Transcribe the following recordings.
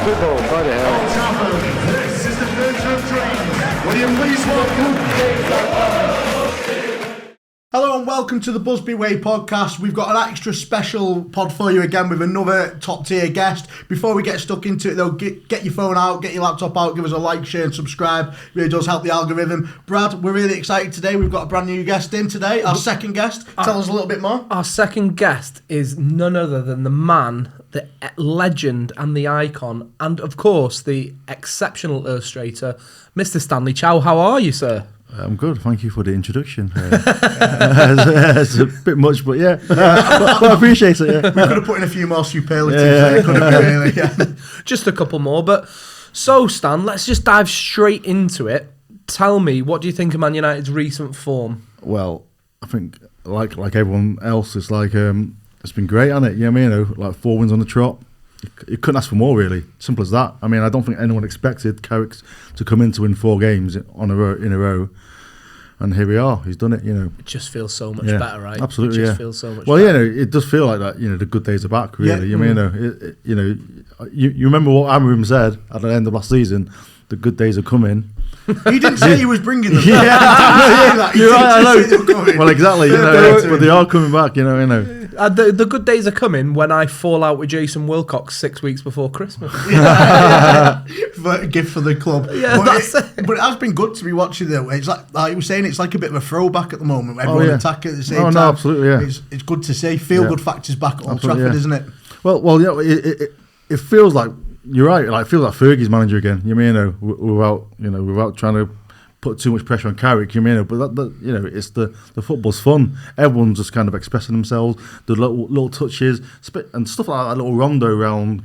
Football, by the hell. Trafford, this is the theatre of dreams. Will you please welcome... Hello and welcome to the Busby Way Podcast. We've got an extra special pod for you again with another top tier guest. Before we get stuck into it though, get your phone out, get your laptop out, give us a like, share and subscribe. It really does help the algorithm. Brad, we're really excited today. We've got a brand new guest in today, our second guest. Tell us a little bit more. Our second guest is none other than the man, the legend and the icon, and of course the exceptional illustrator, Mr. Stanley Chow. How are you, sir? I'm good, thank you for the introduction. It's a bit much, but yeah, but I appreciate it. Yeah. We could have put in a few more superlatives there, couldn't we, really? Yeah. Just a couple more, but so Stan, let's just dive straight into it. Tell me, what do you think of Man United's recent form? Well, I think like everyone else, it's like it's been great, hasn't it? You know what I mean? Like 4 wins on the trot. You couldn't ask for more, really. Simple as that. I mean, I don't think anyone expected Carrick to come in to win 4 games in a row. And here we are. He's done it, you know. It just feels so much better, right? Absolutely, it just feels so much well, better. you know, it does feel like that. You know, the good days are back, really. Yeah. You you remember what Amarim said at the end of last season? The good days are coming. He didn't say he was bringing them. You're right, I know. Coming. Well, exactly. You know, but they are coming back. You know. The good days are coming when I fall out with Jason Wilcox 6 weeks before Christmas. A gift for the club. Yeah, But it has been good to be watching though. It's like you were saying, it's like a bit of a throwback at the moment. Everyone attacking at the same time. No, absolutely, yeah. It's good to see. Feel good factors back at Old Trafford, isn't it? Well, yeah. It feels like you're right. Like, it feels like Fergie's manager again. You know, without trying to put too much pressure on Carrick. You know, but it's the football's fun. Everyone's just kind of expressing themselves. The little touches and stuff like that. Little rondo around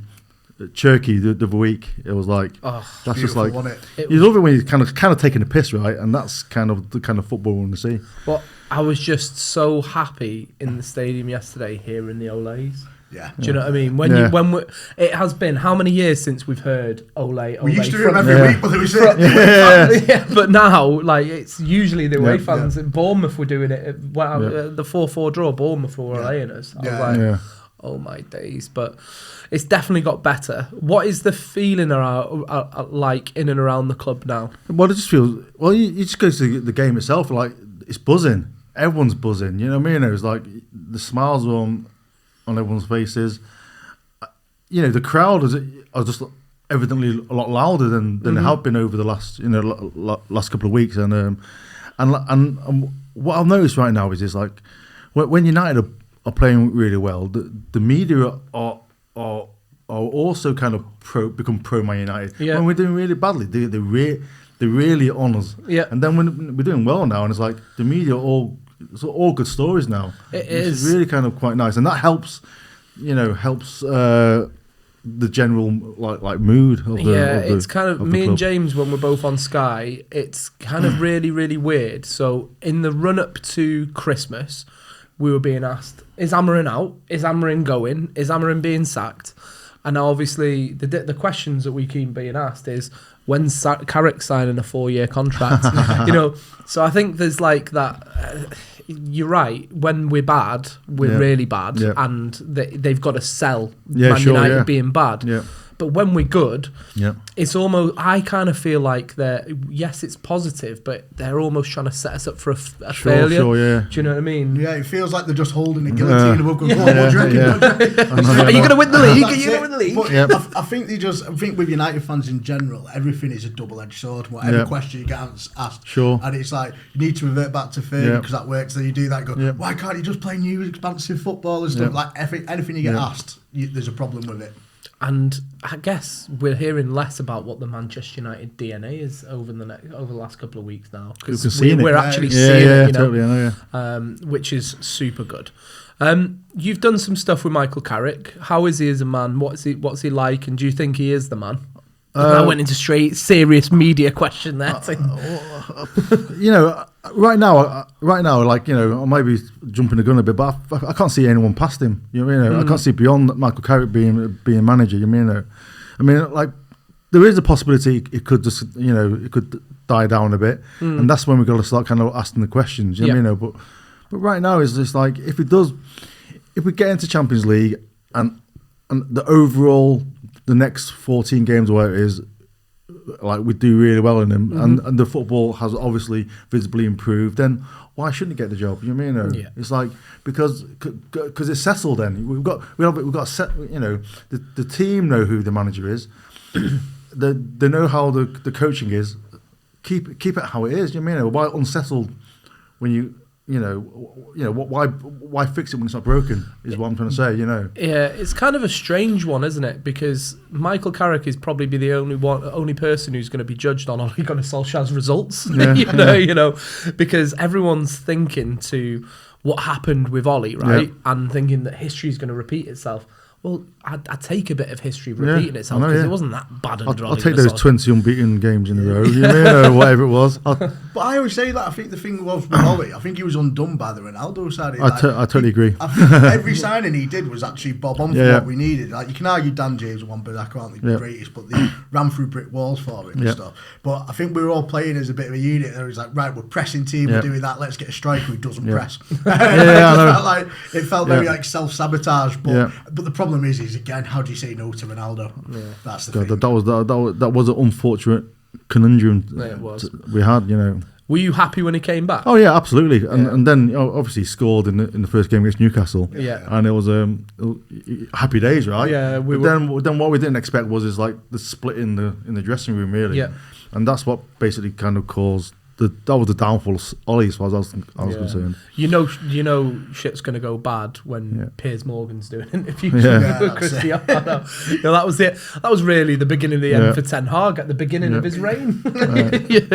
Cherky the other week. It was like that's just like you love it when he's kind of taking a piss, right? And that's kind of the kind of football we want to see. Well, I was just so happy in the stadium yesterday hearing the Olays. Yeah. Do you know what I mean? It has been how many years since we've heard Ole? We used to hear them every week, but it was but now, like, it's usually the away fans. In Bournemouth were doing it. The 4-4 draw, Bournemouth were Olaying us. I was like, oh my days! But it's definitely got better. What is the feeling like in and around the club now? Well, it just feels. Well, you just go to the game itself. Like, it's buzzing. Everyone's buzzing. You know what I mean? It was like the smiles were on everyone's faces. You know, the crowd are just evidently a lot louder than they have been over the last last couple of weeks. And what I've noticed right now is like when United are playing really well, the media are also kind of become pro Man United. Yeah. When we're doing really badly, they're really on us. Yeah. And then when we're doing well now, and it's like the media it's all good stories now. It's really kind of quite nice, and that helps the general like mood of the it's kind of me club. And James, when we're both on Sky, it's kind of really, really weird. So in the run up to Christmas, we were being asked, is Amarin out? Is Amarin going? Is Amarin being sacked? And now obviously the questions that we keep being asked is, when's Carrick signing a 4-year contract? So I think there's like that. You're right. When we're bad, we're really bad, and they've got to sell Man United being bad. Yeah. But when we're good, it's almost. I kind of feel like it's positive, but they're almost trying to set us up for a failure. Sure, yeah. Do you know what I mean? Yeah, it feels like they're just holding a guillotine above. What do you reckon? Are you going to win the league? Are you going to win the league? But I think with United fans in general, everything is a double-edged sword. Whatever question you get asked, and it's like you need to revert back to Fergie because that works. Then you do that. And go, why can't you just play new, expansive football and stuff? Like anything you get asked, there's a problem with it. And I guess we're hearing less about what the Manchester United DNA is over the last couple of weeks now, because we're actually seeing it, totally, which is super good. You've done some stuff with Michael Carrick. How is he as a man? What's he like? And do you think he is the man? I went into straight serious media question there. Right now, like, I might be jumping the gun a bit, but I can't see anyone past him. I can't see beyond Michael Carrick being manager. I mean, like, there is a possibility it could just, it could die down a bit, and that's when we've got to start kind of asking the questions. But right now it's just like if we get into Champions League and the overall the next 14 games or whatever it is, like we do really well in them, and the football has obviously visibly improved, then why shouldn't he get the job? You know what I mean? Yeah. It's like because it's settled. Then we've got set. You know, the team know who the manager is. They know how the coaching is. Keep it how it is. You know what I mean? Why unsettled when you know why fix it when it's not broken is what I'm trying to say. You know. Yeah, it's kind of a strange one, isn't it? Because Michael Carrick is probably be the only person who's going to be judged on Ole Gunnar Solskjaer's results. Yeah. you know, because everyone's thinking to what happened with Ole, right, and thinking that history is going to repeat itself. Well, I'd take a bit of history repeating itself because it wasn't that bad under Ole I'll take Gunnar those 20 unbeaten games in a row, you know, or whatever it was. But I always say that I think the thing was with Ollie, I think he was undone by the Ronaldo side. I totally agree. I think every signing he did was actually bob on for what we needed. Like you can argue Dan James and Wan-Bissaka aren't the greatest, but they ran through brick walls for it and stuff. But I think we were all playing as a bit of a unit. There was like, right, we're pressing team, we're doing that. Let's get a striker who doesn't press. It felt very like self-sabotage. But the problem is again, how do you say no to Ronaldo? That's the thing. That was an unfortunate conundrum we had, you know. Were you happy when he came back? Oh yeah, absolutely. And then obviously he scored in the first game against Newcastle. Yeah. And it was happy days, right? Yeah. Then what we didn't expect was like the split in the dressing room, really. Yeah. And that's what basically kind of caused that was the downfall of Ollie as far as I was concerned. You know, shit's going to go bad when Piers Morgan's doing interviews with Cristiano. That was it. That was really the beginning of the end for Ten Hag at the beginning of his reign.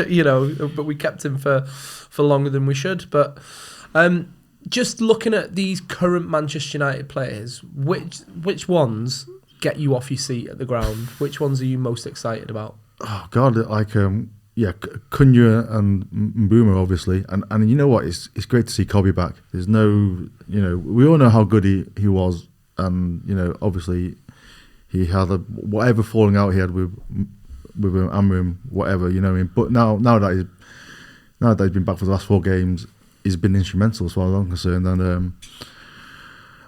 You know, but we kept him for longer than we should. But just looking at these current Manchester United players, which ones get you off your seat at the ground? Which ones are you most excited about? Oh God, like Cunha and Mbeumo obviously, and you know what? It's great to see Koby back. There's no, you know, we all know how good he was, and you know, obviously he had whatever falling out he had with Amram, whatever, you know. But now that he's been back for the last 4 games, he's been instrumental as far as I'm concerned, and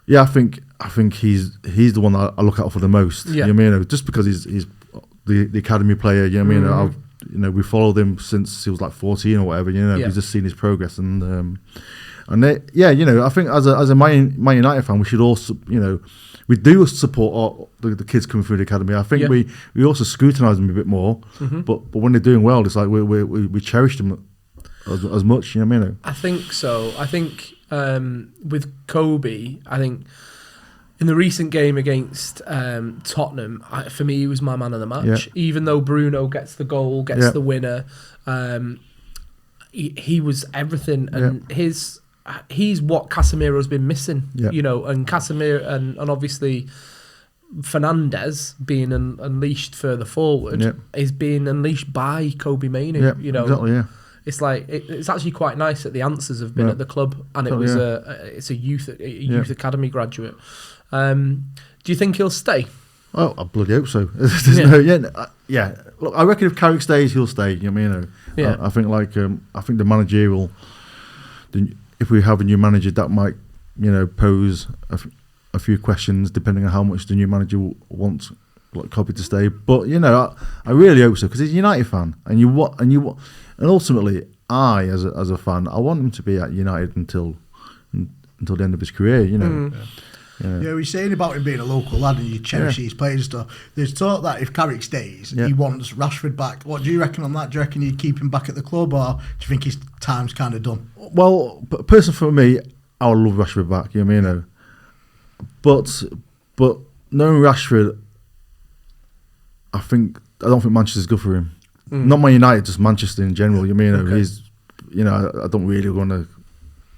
I think he's the one that I look out for the most. Yeah. You know what I mean? Just because he's the academy player. You know what I mean? You know, we followed him since he was like 14 or whatever. You know, we've just seen his progress, and you know, I think as a Man United fan, we should also, you know, we do support the kids coming through the academy. I think we also scrutinise them a bit more, but when they're doing well, it's like we cherish them as much. You know what I mean? I think so. I think with Koby, I think. In the recent game against Tottenham, for me, he was my man of the match. Yeah. Even though Bruno gets the goal, gets the winner, he was everything, and he's what Casemiro's been missing. Yeah. You know, and Casemiro and obviously Fernandes being unleashed further forward is being unleashed by Koby Mainoo. Yeah, you know, exactly. Yeah. It's like it's actually quite nice that the answers have been at the club, and it was it's a youth academy graduate. Do you think he'll stay? Oh, I bloody hope so. Look, I reckon if Carrick stays, he'll stay. You know what I mean? Yeah. I think I think the managerial. If we have a new manager, that might, you know, pose a few questions depending on how much the new manager wants like Koby to stay. But you know, I really hope so because he's a United fan, and ultimately, I as a fan, I want him to be at United until the end of his career. You know. Yeah, we're saying about him being a local lad and you cherish his players and stuff. There's talk that if Carrick stays, he wants Rashford back. What do you reckon on that? Do you reckon he'd keep him back at the club, or do you think his time's kind of done? Well, personally for me, I would love Rashford back. You know what I mean? But knowing Rashford, I don't think Manchester's good for him. Not Man United, just Manchester in general. You know, he's, you know, I don't really want to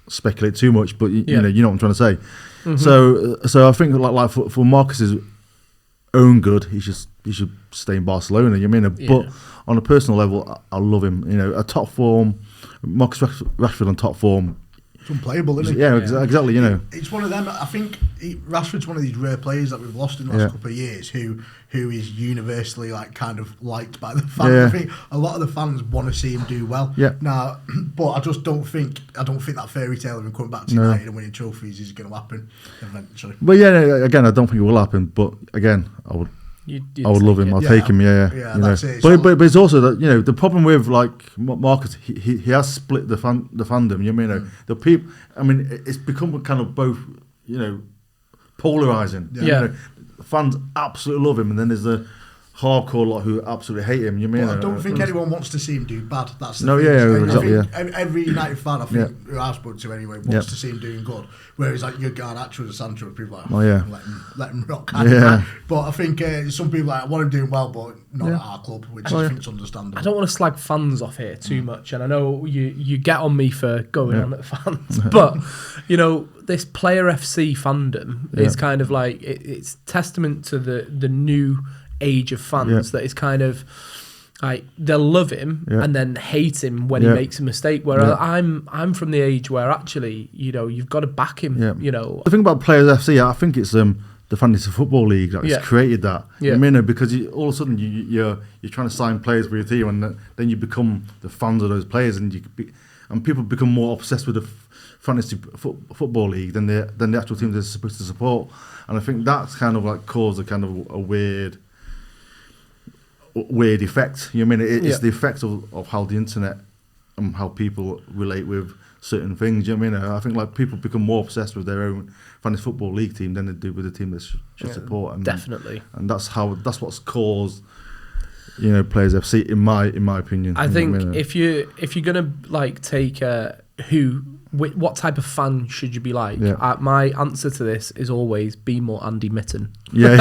speculate too much, but you know what I'm trying to say. Mm-hmm. So I think like for Marcus's own good, he should stay in Barcelona. You know what I mean? But on a personal level, I love him. You know, a top form, Marcus Rashford on top form. It's unplayable, isn't it? Yeah, exactly. You know, it's one of them. I think Rashford's one of these rare players that we've lost in the last couple of years who is universally like kind of liked by the fans. Yeah. I think a lot of the fans want to see him do well. Yeah. Now, but I just don't think that fairy tale of him coming back to United and winning trophies is going to happen eventually. But again, I don't think it will happen. But again, I would You'd I would love him. I'll take him. Yeah. Yeah, you that's know. it. But it's also that, you know, the problem with like Marcus, he has split the fandom. You know, the people. I mean, it's become kind of both, you know, polarizing. Yeah. You know, fans absolutely love him, and then there's the hardcore lot who absolutely hate him. You mean? But I don't think anyone wants to see him do bad. That's the No, thing. yeah, I exactly, think every United fan, I think, who I've spoken to anyway, wants to see him doing good. Whereas like your Garnacho and Sancho, people are like, let him rock. But I think some people like, want him doing well, but not at our club, which I think is understandable. I don't want to slag fans off here too much, and I know you get on me for going on at fans, but you know, this Player FC fandom is kind of like it's testament to the new age of fans that is kind of like they'll love him and then hate him when he makes a mistake. Whereas I'm from the age where actually, you know, you've got to back him. You know, the thing about Players FC, I think it's the Fantasy Football League that's created that. I mean, because all of a sudden you're trying to sign players for your team, and then you become the fans of those players, and people become more obsessed with the Fantasy Football League than the actual team they're supposed to support. And I think that's kind of like caused a kind of a weird effect. You know what I mean? It's the effect of how the internet and how people relate with certain things. You know what I mean? I think like people become more obsessed with their own fantasy football league team than they do with the team they should support. And, definitely. And that's what's caused, you know, Players FC in my opinion. I think if you're gonna like take what type of fan should you be like? My answer to this is always be more Andy Mitten. Yeah,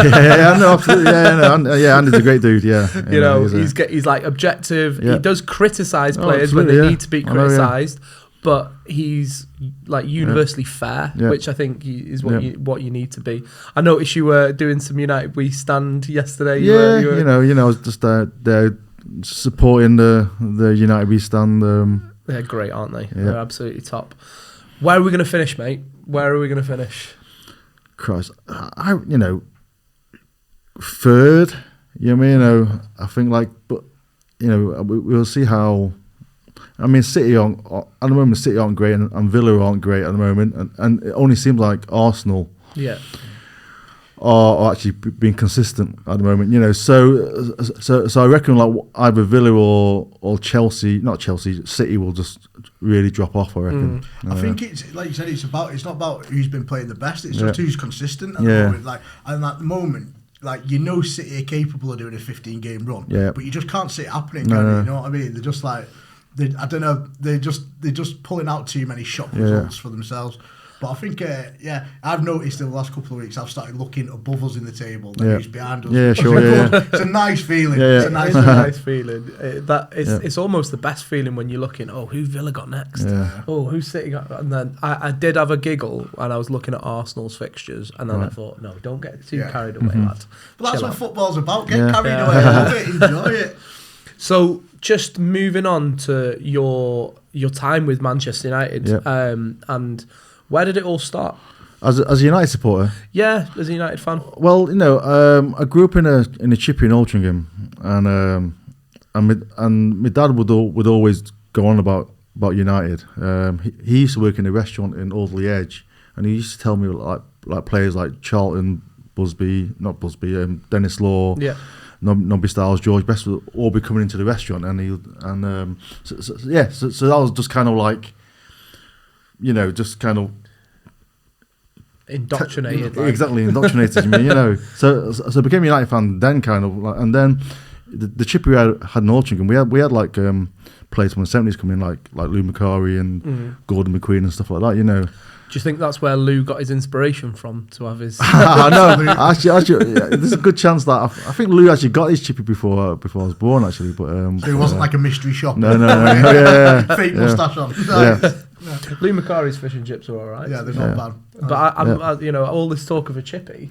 no, absolutely. Andy's a great dude. Yeah, you know, he's like objective. He does criticise players when they need to be criticised, but he's like universally fair, which I think is what you need to be. I noticed you were doing some United We Stand yesterday. You know, I was just there supporting the United We Stand. They're great, aren't they? They're absolutely top. Where are we going to finish, mate? Where are we going to finish? Christ, third. You know, I think like, but you know, we'll see how. I mean, City at the moment. City aren't great, and Villa aren't great at the moment, and it only seems like Arsenal. Are actually being consistent at the moment, you know. So I reckon like either Villa or Chelsea, not Chelsea, City will just really drop off. I reckon. I think it's like you said. It's not about who's been playing the best. It's just who's consistent at the moment. Like, and at the moment, like, you know, City are capable of doing a 15-game run, but you just can't see it happening. You know what I mean? They're just like I don't know. They're just pulling out too many shock results for themselves. But I think, I've noticed in the last couple of weeks, I've started looking above us in the table, and who's behind us. Yeah, sure. It's a nice feeling. It's a nice feeling. It's almost the best feeling when you're looking. Oh, who Villa got next? Oh, who's City got? And then I did have a giggle, and I was looking at Arsenal's fixtures, and then I thought, no, don't get too carried away, lad. But that's what football's about. Get carried away. Love it. Enjoy it. So, just moving on to your time with Manchester United, and where did it all start? As a United supporter? Yeah, as a United fan. Well, you know, I grew up in a chippy in Altrincham, and my dad would always go on about United. He used to work in a restaurant in Alderley Edge, and he used to tell me like players like Charlton, Dennis Law, Nobby Styles, George Best would all be coming into the restaurant, so that was just kind of like, you know, just kind of indoctrinated. Exactly, indoctrinated me, you know. So I became a United fan then, kind of, like, and then the chip we had in Altrincham, we had like players from the 70s coming in, like Lou Macari and Gordon McQueen and stuff like that, you know. Do you think that's where Lou got his inspiration from to have his? No, actually, there's a good chance that I think Lou actually got his chippy before I was born, actually. But so it wasn't like a mystery shop. No, fake moustache on. Lou Macari's fish and chips are all right. Yeah, they're not bad. But I, you know, all this talk of a chippy.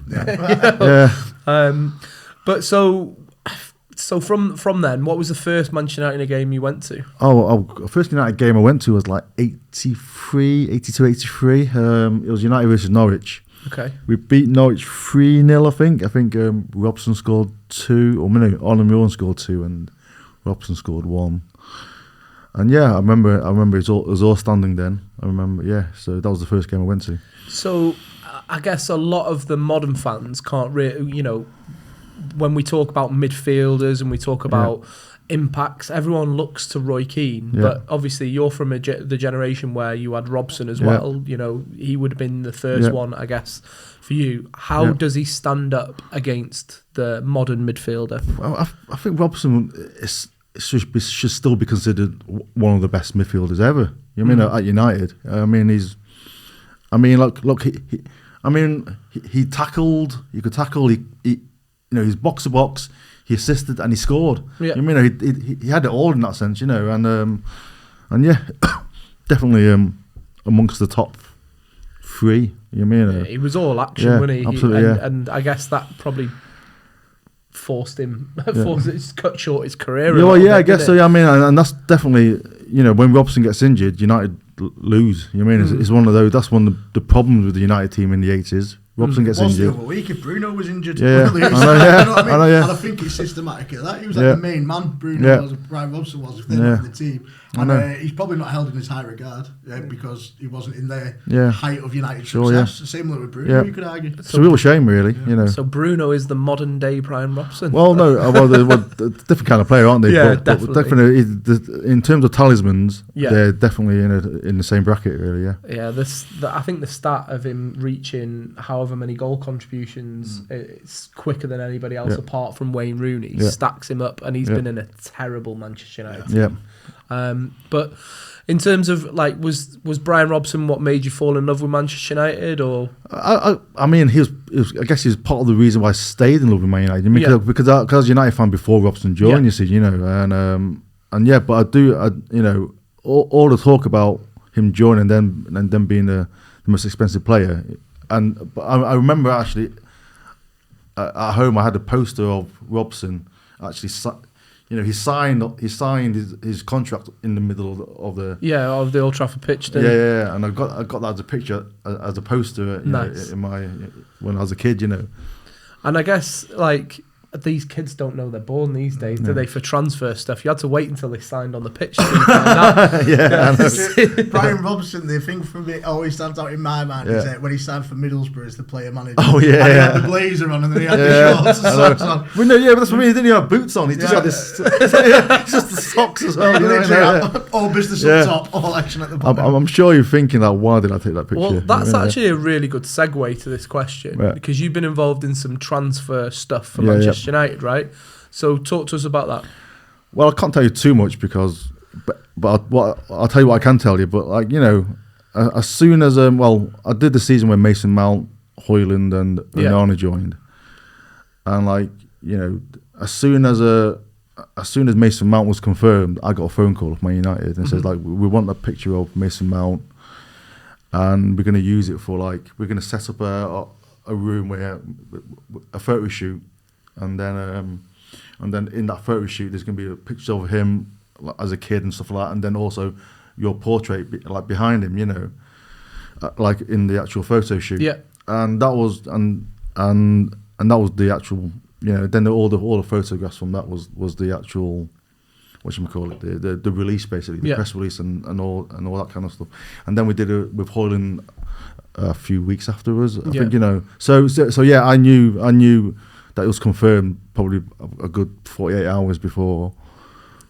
But so from then, what was the first Manchester United game you went to? First United game I went to was like 82, 83. It was United versus Norwich. Okay. We beat Norwich 3-0, I think. Robson scored 2, or no, Arnold Muren scored 2, and Robson scored 1. And I remember it was all standing then. I remember, so that was the first game I went to. So I guess a lot of the modern fans can't really, you know, when we talk about midfielders and we talk about impacts, everyone looks to Roy Keane, but obviously you're from the generation where you had Robson as well. You know, he would have been the first one, I guess, for you. How does he stand up against the modern midfielder? Well, I think Robson should still be considered one of the best midfielders ever. You know, at United. He tackled. He could tackle. He he's box to box. He assisted and he scored. Yeah. He had it all in that sense. You know, and definitely amongst the top three. He was all action, wasn't he? Absolutely, and I guess that probably forced cut short his career. I guess so. Yeah, and that's definitely, when Robson gets injured, United lose. It's one of those. That's one of the problems with the United team in the 80s. Robson gets injured. The other week if Bruno was injured. Yeah, I know, And I think it's systematic of that. He was like the main man. Bruno was, Brian Robson was, if they were in the team. And he's probably not held in his high regard because he wasn't in the height of United success. The same with Bruno, you could argue. It's a real shame, really. So Bruno is the modern day Brian Robson. Well, no, they're different kind of player, aren't they? Yeah, but definitely. In terms of talismans, they're definitely in the same bracket, really. Yeah. I think the stat of him reaching however many goal contributions, it's quicker than anybody else apart from Wayne Rooney. Stacks him up, and he's been in a terrible Manchester United team. Yeah. But in terms of was Brian Robson what made you fall in love with Manchester United, or? I guess he was part of the reason why I stayed in love with Man United. Because I was a United fan before Robson joined. You see, but I do. All the talk about him joining and then being the most expensive player, but I remember actually at home I had a poster of Robson actually. He signed his contract in the middle of the Old Trafford pitch. Yeah, and I got that as a picture, as a poster. Nice. When I was a kid, And I guess these kids don't know they're born these days, do they? For transfer stuff, you had to wait until they signed on the pitch to find out. Brian Robson, the thing for me always stands out in my mind is when he signed for Middlesbrough as the player manager. Oh yeah, and he had the blazer on and then he had the shorts and socks on. But that's for me. He didn't even have boots on. He just had this. It's just the socks as well. All business up top, all action at the bottom. I'm sure you're thinking why did I take that picture? Well, that's actually a really good segue to this question because you've been involved in some transfer stuff for Manchester United, right? So talk to us about that. Well, I can't tell you too much because, but I'll tell you what I can tell you. But as soon as I did the season when Mason Mount, Højlund, and Onana joined, and as soon as Mason Mount was confirmed, I got a phone call from Man United and says we want a picture of Mason Mount, and we're going to use it for we're going to set up a room where a photo shoot. And then in that photo shoot, there's going to be a picture of him as a kid and stuff like that, and then also your portrait behind him, in the actual photo shoot. Yeah. And that was and that was the actual, Then all the photographs from that was the actual, the release basically, the press release and all that kind of stuff. And then we did it with Højlund a few weeks afterwards. I think So I knew. That was confirmed probably a good 48 hours before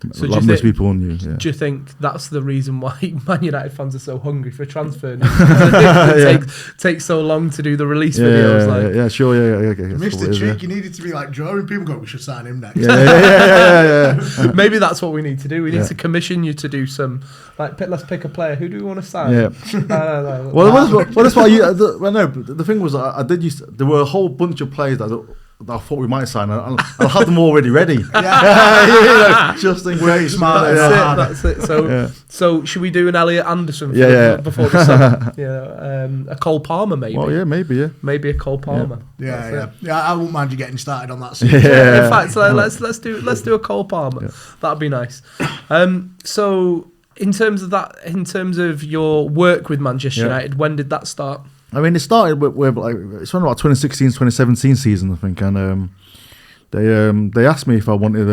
most people knew. Yeah. Do you think that's the reason why Man United fans are so hungry for transfer news? It takes so long to do the release videos. Yeah, sure. Yeah. Mr. Cheek, you needed to be drawing people go, we should sign him next. Yeah. Maybe that's what we need to do. We need to commission you to do some, let's pick a player. Who do we want to sign? Yeah. That's why the thing was, there were a whole bunch of players that I thought we might sign. I'll have them already ready. Just in case. That's it. So should we do an Elliot Anderson before the summer? A Cole Palmer maybe. Well, yeah, maybe. Maybe a Cole Palmer. Yeah. I won't mind you getting started on that. In fact, let's do a Cole Palmer. Yeah. That'd be nice. So in terms of your work with Manchester United, when did that start? It started with it's around about 2016, 2017 season, I think, and they asked me if I wanted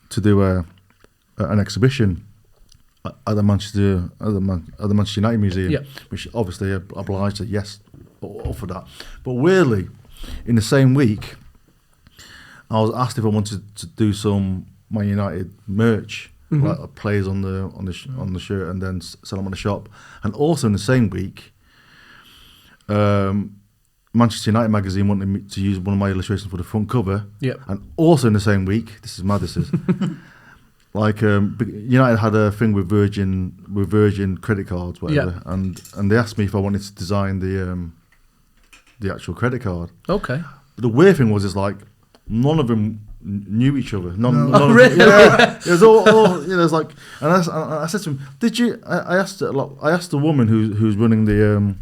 to do an exhibition at the Manchester United Museum, which obviously I obliged to yes for that. But weirdly, in the same week, I was asked if I wanted to do some Man United merch, like players on the shirt, and then sell them on the shop. And also in the same week, Manchester United magazine wanted me to use one of my illustrations for the front cover. Yep. And also in the same week, this is mad. This is like United had a thing with Virgin credit cards, whatever, and they asked me if I wanted to design the actual credit card. Okay. But the weird thing was, it's like none of them knew each other. None Really? It was all it's like, and I said to him, "Did you?" I asked the woman who's running the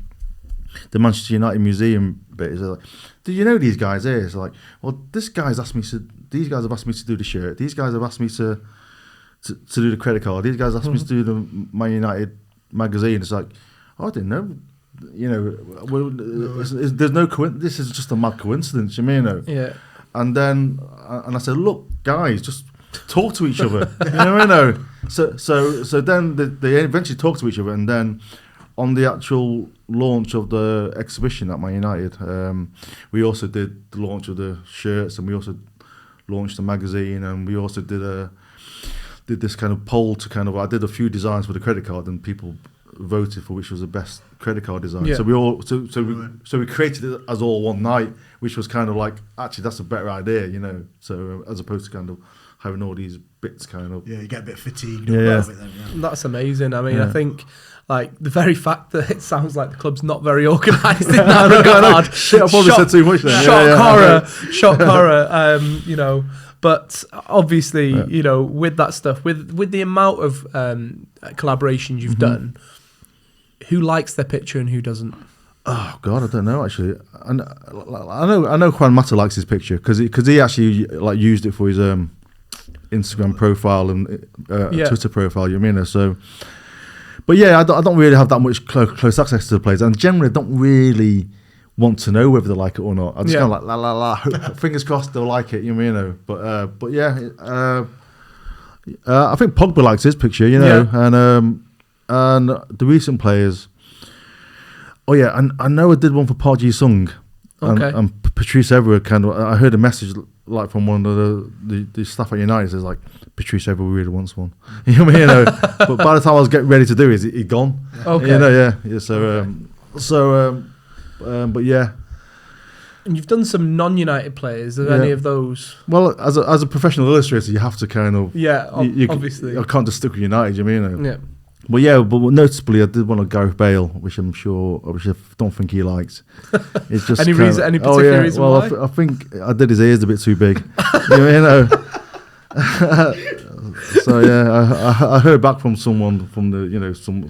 Manchester United Museum bit. Is like, "Did you know these guys here?" It's like, "Well, these guys have asked me to do the shirt. These guys have asked me to do the credit card. These guys asked me to do the Man United magazine." It's like, I didn't know. There's no this is just a mad coincidence. You mean? Yeah. And then I said, "Look, guys, just talk to each other." You know. So then they eventually talked to each other, and then on the actual launch of the exhibition at Man United, we also did the launch of the shirts, and we also launched the magazine, and we also did this kind of poll to I did a few designs for the credit card, and people voted for which was the best credit card design. Yeah. So we created it as all one night, which was kind of like, actually that's a better idea, So as opposed to having all these bits Yeah, you get a bit fatigued. Yeah. Of it then, yeah. That's amazing. I mean, I think like the very fact that it sounds like the club's not very organised in that regard. Shit, I probably said too much then. Shock horror. But obviously, with that stuff, with the amount of collaborations you've done, who likes their picture and who doesn't? Oh God, I don't know actually. And I know Juan Mata likes his picture because he actually used it for his Instagram profile and Twitter profile. You mean so? But yeah, I don't really have that much close access to the players, and generally don't really want to know whether they like it or not. I just kind of like la la la. Fingers crossed they'll like it. But yeah, I think Pogba likes his picture. And the recent players. Oh yeah, and I know I did one for Park Ji-sung, and Patrice Evra I heard a message from one of the staff at United says like, Patrice Evra really wants one. But by the time I was getting ready to do it, he'd gone. Okay. But yeah. And you've done some non-United players. Are any of those? Well, as a professional illustrator, you have to obviously. I can't just stick with United. Yeah. But noticeably, I did one of Gareth Bale, which I don't think he likes. It's just any particular reason why? I think I did his ears a bit too big. So yeah, I heard back from someone from the some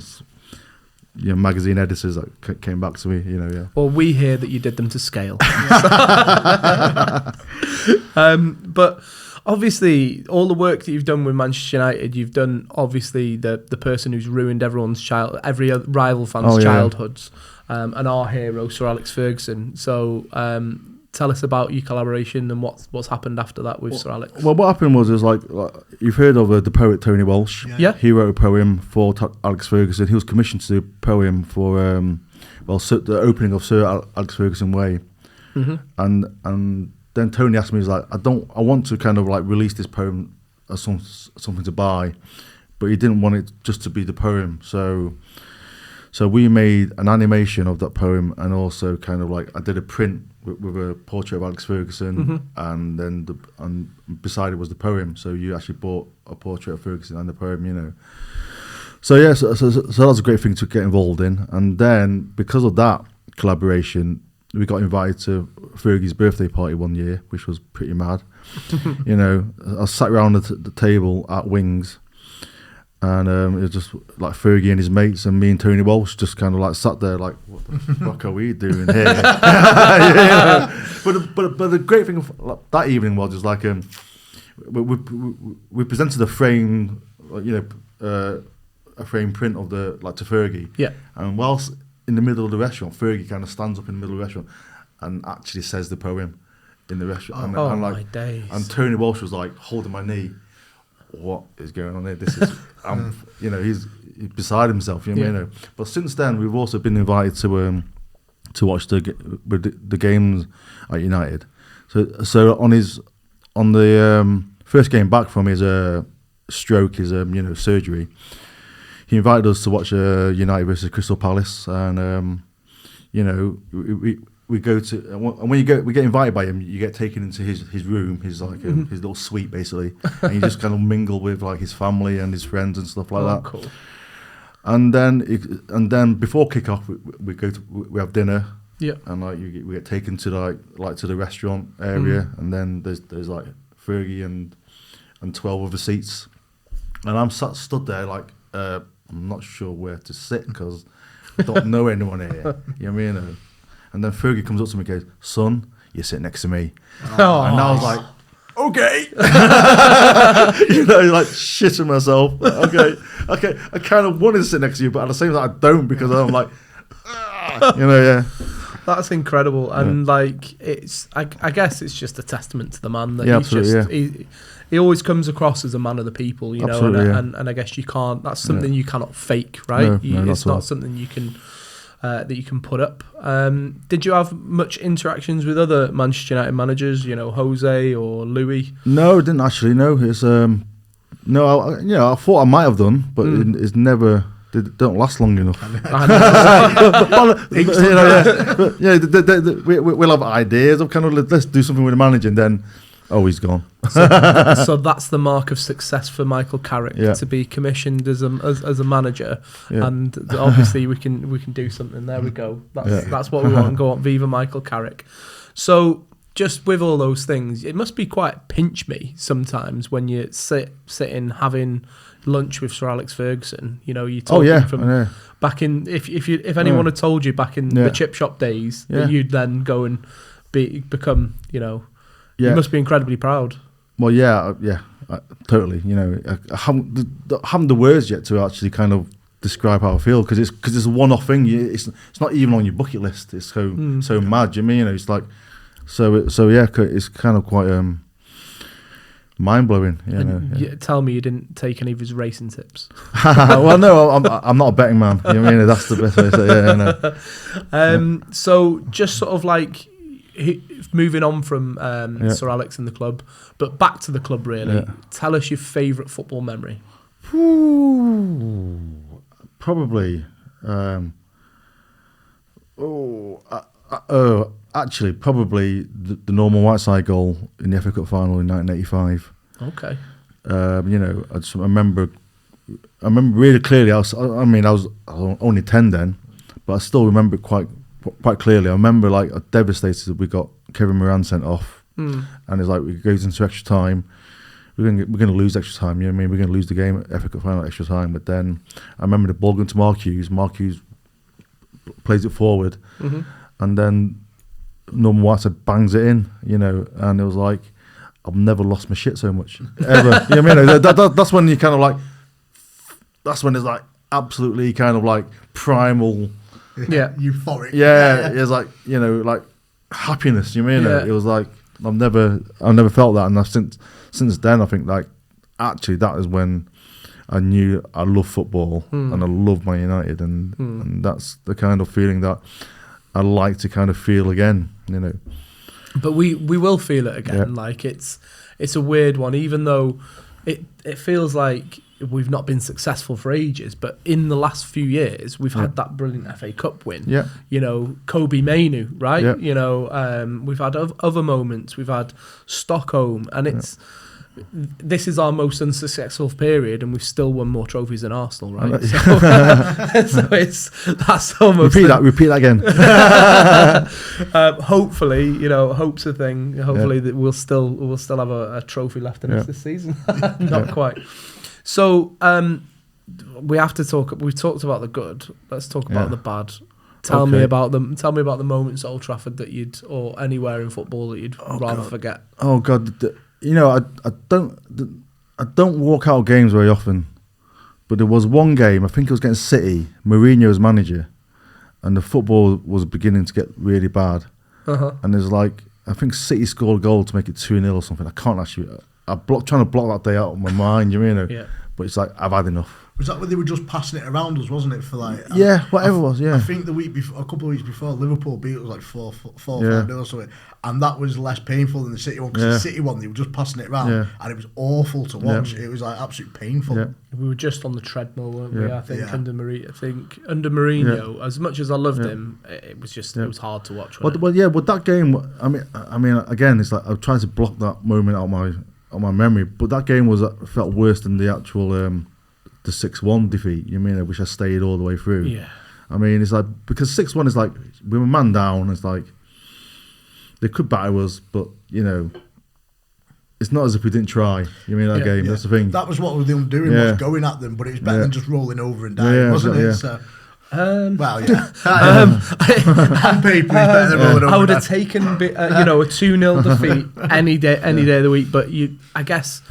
magazine editors that came back to me. Well, we hear that you did them to scale. But obviously, all the work that you've done with Manchester United, you've done obviously the person who's ruined every rival fan's childhoods, and our hero, Sir Alex Ferguson. So tell us about your collaboration and what's happened after that with Sir Alex. Well, what happened was like you've heard of the poet Tony Walsh. Yeah. He wrote a poem for Alex Ferguson. He was commissioned to do a poem for the opening of Sir Alex Ferguson Way, and then Tony asked me, he's like, I want to release this poem as something to buy, but he didn't want it just to be the poem. So we made an animation of that poem, and also I did a print with a portrait of Alex Ferguson, and then beside it was the poem. So you actually bought a portrait of Ferguson and the poem, So yeah, so that was a great thing to get involved in. And then because of that collaboration, we got invited to Fergie's birthday party one year, which was pretty mad. I sat around the table at Wings, and it was just like Fergie and his mates, and me and Tony Walsh just sat there like, what the fuck are we doing here? But the great thing that evening was just like we presented a frame, a frame print of to Fergie. Yeah. And whilst in the middle of the restaurant, Fergie stands up in the middle of the restaurant and actually says the poem in the restaurant. My days. And Tony Walsh was like holding my knee. What is going on here? This is, he's beside himself. But since then, we've also been invited to watch the games at United. So on his on the first game back from his stroke, his surgery, he invited us to watch United versus Crystal Palace, and we go to, and when we get invited by him, you get taken into his room, his his little suite basically, and you just kind of mingle with like his family and his friends and stuff like that. Cool. And then before kick-off, we have dinner. Yeah. And like we get taken to like to the restaurant area, and then there's like Fergie and 12 other seats, and I'm stood there like I'm not sure where to sit because I don't know anyone here. You know what I mean? And then Fergie comes up to me and goes, "Son, you sit next to me." Oh. And I was like, okay. Like shitting myself. Okay. I kind of want to sit next to you, but at the same time, I don't, because I'm like, yeah. That's incredible, and like it's. I guess it's just a testament to the man that he always comes across as a man of the people, you know, and I guess you can't. That's something you cannot fake, right? It's not something you can. That you can put up. Did you have much interactions with other Manchester United managers? You know, Jose or Louis? No, didn't actually. No, it's I thought I might have done, but it's never. They don't last long enough. We'll have ideas of kind of let's do something with the manager, and then he's gone. So that's the mark of success for Michael Carrick, to be commissioned as a manager, and obviously we can do something. There we go. That's what we want. And go on, Viva Michael Carrick. So just with all those things, it must be quite pinch me sometimes when you sitting having lunch with Sir Alex Ferguson. You know, you talking from back in. If anyone had told you back in the chip shop days that you'd then go and become, you know. Yeah. You must be incredibly proud. Well, totally. You know, I haven't the words yet to actually kind of describe how I feel, because it's a one-off thing. It's not even on your bucket list. It's so mad. You mean, you know, it's like it's kind of quite mind blowing. Tell me you didn't take any of his racing tips. Well, no, I'm not a betting man. You know what I mean? That's the best way to say. No. So just sort of like. Moving on from Sir Alex in the club, but back to the club really. Yeah. Tell us your favourite football memory. Probably. Actually, probably the Norman Whiteside goal in the FA Cup final in 1985. Okay. I remember really clearly. I was only 10 then, but I still remember it quite clearly. I remember like I devastated that we got Kevin Moran sent off, and it's like it goes into extra time. We're going to lose extra time. You know what I mean? We're going to lose the game at FA Cup final at extra time. But then I remember the ball going to Mark Hughes. Mark Hughes plays it forward, and then Norman Whiteside bangs it in. You know, and it was like I've never lost my shit so much ever. You know what I mean? That's when you kind of like. That's when it's like absolutely kind of like primal. Euphoric. It's like, you know, like happiness. You mean it was like I've never felt that, and I've since then I think like actually that is when I knew I love football and I love Man United, and that's the kind of feeling that I like to kind of feel again. You know, but we will feel it again. Yeah. Like it's a weird one, even though it feels like we've not been successful for ages, but in the last few years we've had that brilliant FA Cup win. Yeah, you know, Koby Mainu, right? Yeah. You know, we've had other moments. We've had Stockholm, and this is our most unsuccessful period, and we've still won more trophies than Arsenal, right? So that's almost repeat that again. Hopefully, you know, hope's a thing. Hopefully that we'll still have a trophy left in us this season. Not quite. So we have to talk. We've talked about the good. Let's talk about the bad. Tell me about them. Tell me about the moments at Old Trafford that or anywhere in football that you'd rather forget. Oh God, you know, I don't walk out of games very often, but there was one game. I think it was against City. Mourinho was manager, and the football was beginning to get really bad. And there's like, I think City scored a goal to make it 2-0 or something. I can't actually. I'm trying to block that day out of my mind, you know. Yeah. But it's like I've had enough. Was that when they were just passing it around us, wasn't it? For like whatever it was. Yeah, I think the week before, a couple of weeks before, Liverpool beat us like 4-5 or something, and that was less painful than the City one because the City one they were just passing it around, and it was awful to watch. It was like absolutely painful. Yeah. We were just on the treadmill, weren't we? I think under Mourinho, as much as I loved him, it was just it was hard to watch. Well, that game. I mean, again, it's like I'm trying to block that moment out of my memory, but that game felt worse than the actual the 6-1 defeat. You mean, which I stayed all the way through. Yeah. I mean, it's like because 6-1 is like we were man down. It's like they could batter us, but it's not as if we didn't try. You mean that game? That's the thing. That was what we were doing, was going at them, but it was better than just rolling over and dying, wasn't it? So, well, yeah. On paper, it's better than rolling over. I would have taken a 2-0 defeat any day of the week, but I guess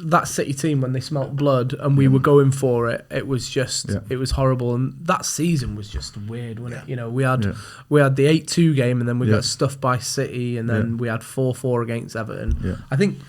that City team, when they smelt blood and we were going for it, it was just it was horrible. And that season was just weird, wasn't it? We had the 8-2 game, and then we got stuffed by City, and then we had 4-4 against Everton. I think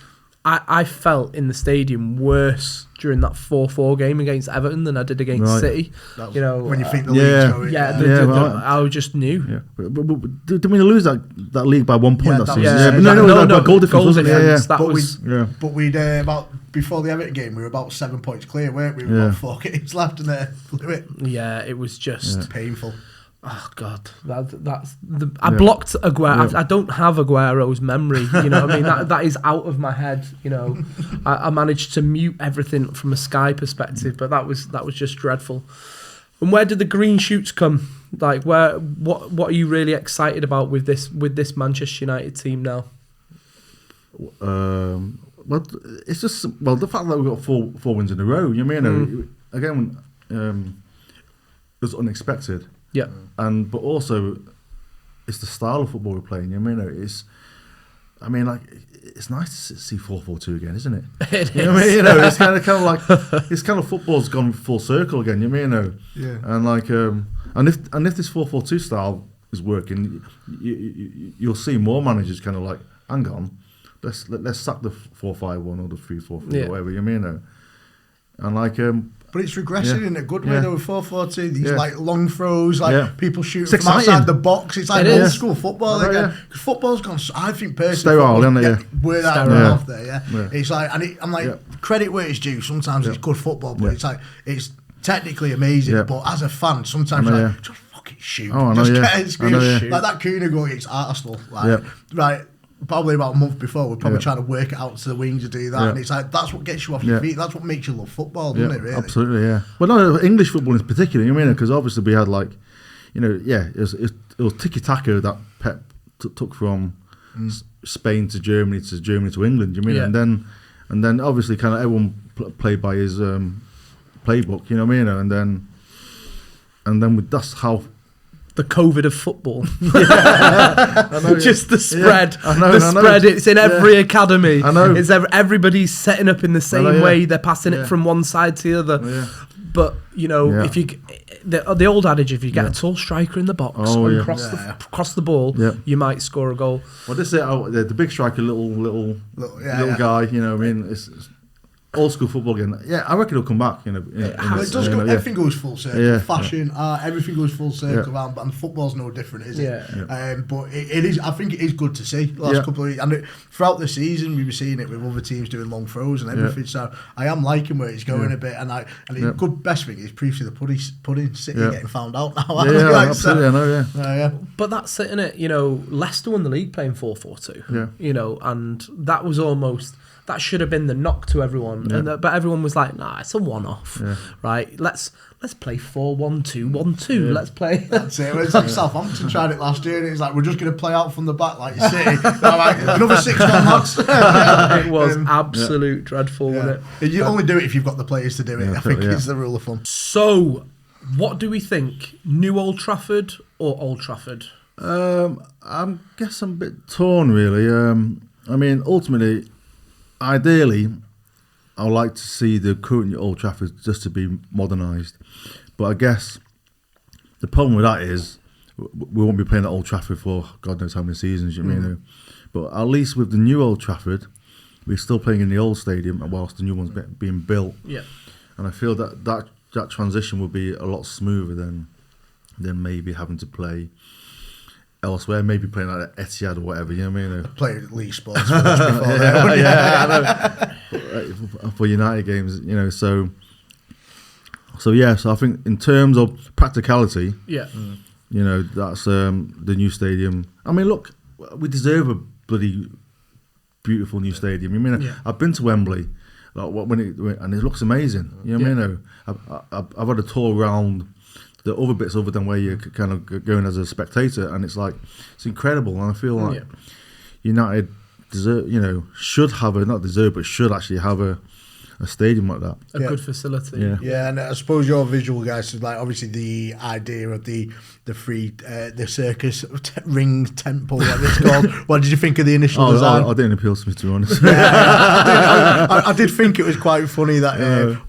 I felt in the stadium worse during that 4-4 game against Everton than I did against City. When you think the league's going. I just knew. Yeah. But didn't we lose that league by 1 point that season? No, goal difference. But we'd about before the Everton game, we were about 7 points clear, weren't we? We were about 4 games left, and they blew it. Yeah, it was just painful. Oh God, I blocked Aguero. I don't have Aguero's memory. You know what I mean? That is out of my head. I managed to mute everything from a Sky perspective, but that was just dreadful. And where did the green shoots come? Like, what are you really excited about with this Manchester United team now? Well, it's just the fact that we've got four wins in a row. You mean again, it was unexpected. Yeah, but also it's the style of football we're playing. You mean it's nice to see 4-4-2 again, isn't it? It is. You know what I mean? It's kind of like it's kind of football's gone full circle again. You mean and like and if this 4-4-2 style is working, you'll see more managers kind of like, hang on, let's sack the 4-5-1 or the 3-4-3 or whatever. You mean and like. But it's regressing in a good way, though, with 4-4-2. These like long throws, like people shooting from outside the box. It's like old school football again. Because football's gone, I think personally, word out of the mouth there, It's like, I'm like, credit where it's due. Sometimes it's good football, but it's like, it's technically amazing. But as a fan, sometimes you're like, just fucking shoot. Just get it, shoot. Like that Kuna goal against Arsenal. Right. Probably about a month before, we're probably trying to work it out to the wings to do that, and it's like that's what gets you off your feet. That's what makes you love football, doesn't it? Really, absolutely, yeah. Well, no, English football in particular. You mean because obviously we had like, it was tiki taka that Pep took from Spain to Germany to England. You mean, and then obviously kind of everyone played by his playbook. You know what I mean? And then that's how. The COVID of football. Just the spread. Spread. It's in every academy. I know. It's everybody's setting up in the same way. They're passing it from one side to the other. But if you the old adage, if you get a tall striker in the box and cross the ball, you might score a goal. Well, this is the big striker, little guy. You know, what I mean, it's old school football again. Yeah, I reckon it'll come back. It does go. Everything goes full circle. Fashion, everything goes full circle around. And football's no different, is it? But it is. I think it is good to see. The last couple of weeks, and throughout the season, we were seeing it with other teams doing long throws and everything. So I am liking where it's going a bit. And the good best thing is proof of the pudding City getting found out now. Absolutely. I know. But that's it, innit? Leicester won the league playing 4-4-2. And that was almost. That should have been the knock to everyone, but everyone was like, "Nah, it's a one-off, right? Let's play 4-1-2-1-2. Let's play." That's it. It's like Southampton tried it last year, and it's like we're just going to play out from the back like City. Like, another 6-1 lads. It was absolute dreadful, wasn't it? You only do it if you've got the players to do it. I think it's the rule of thumb. So, what do we think? New Old Trafford or Old Trafford? I guess I'm a bit torn, really. I mean, ultimately. Ideally, I would like to see the current Old Trafford just to be modernised. But I guess the problem with that is we won't be playing at Old Trafford for God knows how many seasons, you mean. But at least with the new Old Trafford, we're still playing in the old stadium whilst the new one's being built. Yeah. and I feel that transition would be a lot smoother than maybe having to play elsewhere, maybe playing like Etihad or whatever. You know what I mean? Played at League Sports before there. Yeah, I know. For United games, you know. So yeah. So I think in terms of practicality, Yeah. you know, that's the new stadium. I mean, look, we deserve a bloody beautiful new stadium. I mean, Yeah. I've been to Wembley, like and it looks amazing. You know what I mean? I've had a tour around the other bits other than where you're kind of going as a spectator, and it's like it's incredible. And I feel like United should actually have a stadium like that. A good facility. Yeah. And I suppose your visual guys is like obviously the idea of the circus ring temple, what it's called. What did you think of the initial design? I didn't appeal to me, to be honest. I did think it was quite funny that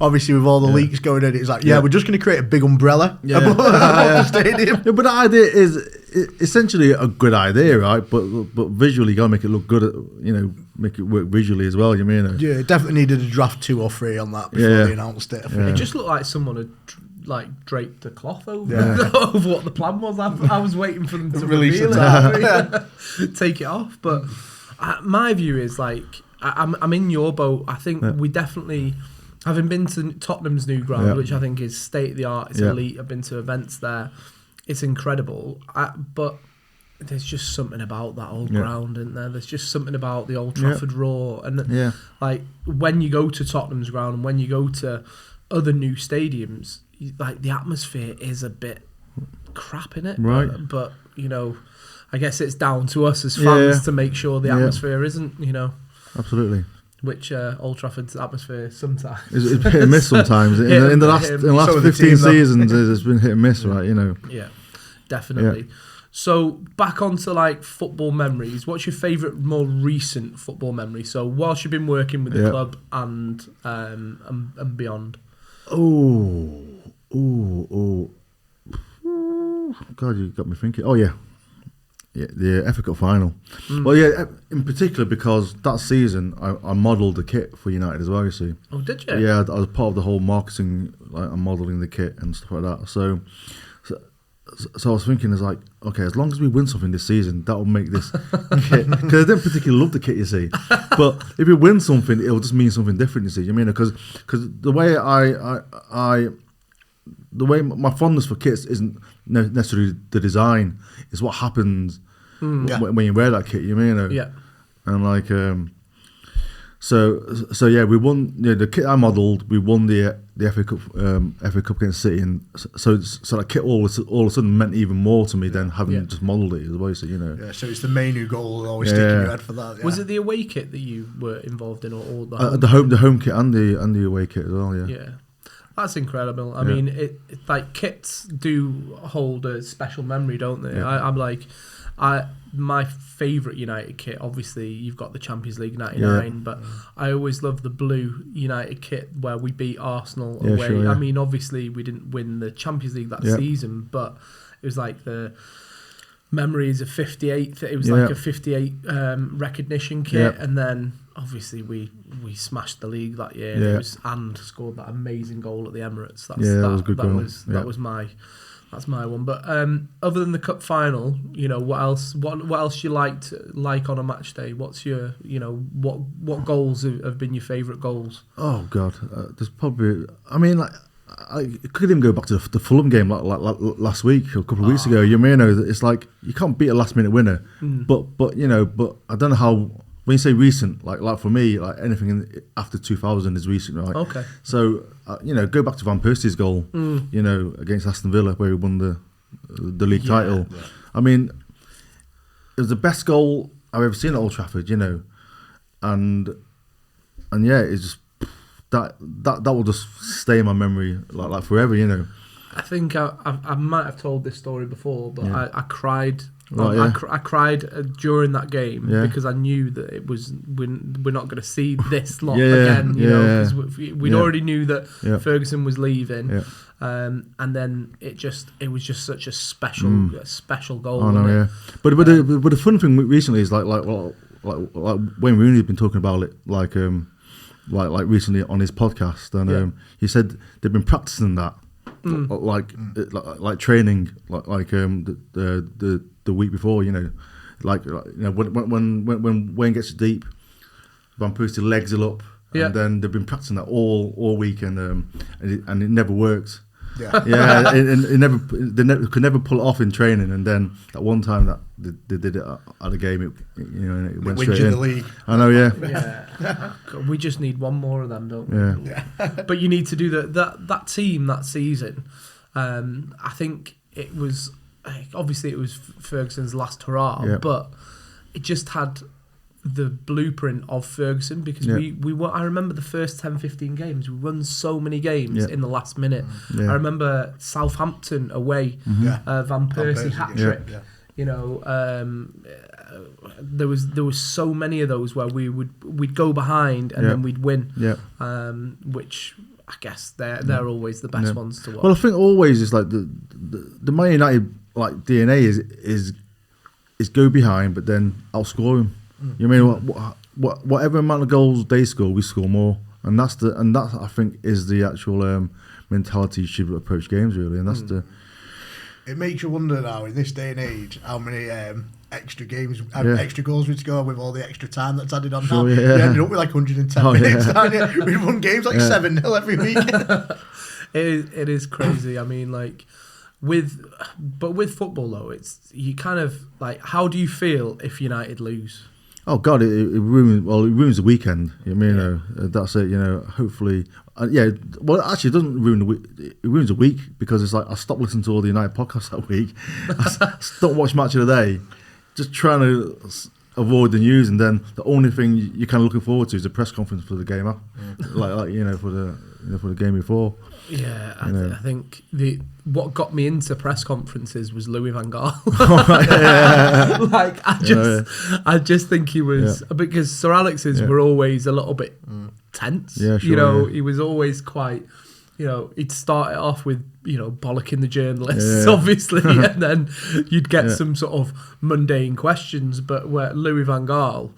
obviously with all the leaks going in, it's like we're just going to create a big umbrella above the stadium. Yeah, but the idea is essentially a good idea, right? But visually, you got to make it look good. Make it work visually as well. You mean? Yeah, it definitely needed a draft 2 or 3 on that before they announced it. I think. It just looked like someone had draped a cloth over over what the plan was. I was waiting for them to Release reveal it. take it off. But my view is I'm in your boat. I think we definitely, having been to Tottenham's new ground, which I think is state of the art, it's elite. I've been to events there. It's incredible. But there's just something about that old ground, isn't there? There's just something about the Old Trafford roar. And like when you go to Tottenham's ground and when you go to other new stadiums, like the atmosphere is a bit crap in it. Right. But I guess it's down to us as fans to make sure the atmosphere isn't, Absolutely. Which Old Trafford's atmosphere sometimes it's hit and miss sometimes. in the last 15 seasons, it's been hit and miss, right? Yeah, definitely. Yeah. So back onto football memories. What's your favourite, more recent football memory? So whilst you've been working with the club and beyond. Oh, God, you got me thinking. Oh yeah, the FA Cup final. Well, in particular because that season I modelled the kit for United as well. You see. Oh, did you? Yeah, I was part of the whole marketing, and modelling the kit and stuff like that. So I was thinking, okay, as long as we win something this season, that will make this kit. Because I didn't particularly love the kit, you see. But if we win something, it'll just mean something different, you see. You mean, because the way my fondness for kits isn't necessarily the design; it's what happens when you wear that kit. You mean? Yeah. And so yeah, we won. The kit I modelled, we won the FA Cup against City, and so that kit all of a sudden meant even more to me than having just modelled it as well. So Yeah, so it's the Mainu goal always sticking in your head for that. Yeah. Was it the away kit that you were involved in, or the home kit and the away kit as well? Yeah. Yeah. That's incredible. I mean, it kits do hold a special memory, don't they? Yeah. My favourite United kit, obviously, you've got the Champions League '99, but I always love the blue United kit where we beat Arsenal away. Sure, yeah. I mean, obviously, we didn't win the Champions League that season, but it was the memories of 58. It was like a 58 recognition kit, and then obviously we smashed the league that year. And scored that amazing goal at the Emirates. That was a good goal. That's my one. But other than the cup final, what else you like on a match day? What's your what goals have been your favourite goals? Oh God, there's probably. I mean, I could even go back to the Fulham game like last week or a couple of weeks ago. It's like you can't beat a last minute winner. But I don't know how. When you say recent, like for me, anything after 2000 is recent, right? Okay. So go back to Van Persie's goal, against Aston Villa where he won the league title. Yeah. I mean, it was the best goal I've ever seen at Old Trafford, and it's just that will just stay in my memory like forever, I think I might have told this story before, but I cried. Right, I cried during that game because I knew that it was we're not going to see this lot again, because we'd already knew that Ferguson was leaving, and then it was just such a special goal. I know, yeah. But the fun thing recently is like Wayne Rooney's been talking about it, like recently on his podcast, and he said they've been practicing that, like training, like the week before, when Wayne gets deep, Van Persie legs it up, and then they've been practicing that all week, and it never worked. Yeah, they could never pull it off in training, and then at one time that they did it at a game, it went straight in. The league. I know, God, we just need one more of them, don't we? Yeah. But you need to do that team that season. I think it was obviously it was Ferguson's last hurrah, but it just had the blueprint of Ferguson, because we were, I remember the first 10-15 games, we won so many games in the last minute. I remember Southampton away, Van Persie hat-trick. There was so many of those where we'd go behind and then we'd win, which I guess they're always the best ones to watch. Well, I think always it's like the Man United like DNA is go behind but then outscore him. You mean whatever amount of goals they score, we score more, and that I think is the actual mentality you should approach games, really, and that's the. It makes you wonder now in this day and age how many extra goals we'd score with all the extra time that's added on. Now. You ended up with like 110 minutes. Yeah. We'd won games like 7-0 every week. It is crazy. I mean, like. With football though, it's you kind of like, how do you feel if United lose? Oh God, it ruins the weekend. That's it. Hopefully, Well, actually, it doesn't ruin the week. It ruins the week, because it's like I stopped listening to all the United podcasts that week. I don't watch Match of the Day, just trying to avoid the news, and then the only thing you're kind of looking forward to is the press conference for the game up, for the game before. Yeah, I think what got me into press conferences was Louis van Gaal. Like I just think he was, because Sir Alex's were always a little bit tense. Yeah, sure, he was always quite. He'd start it off with bollocking the journalists, obviously, and then you'd get some sort of mundane questions. But where Louis van Gaal.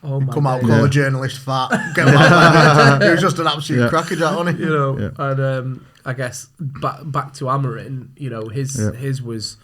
Come out, call a journalist fat. Get him out. He was just an absolute crackerjack, wasn't he? And I guess back to Amorim, his was,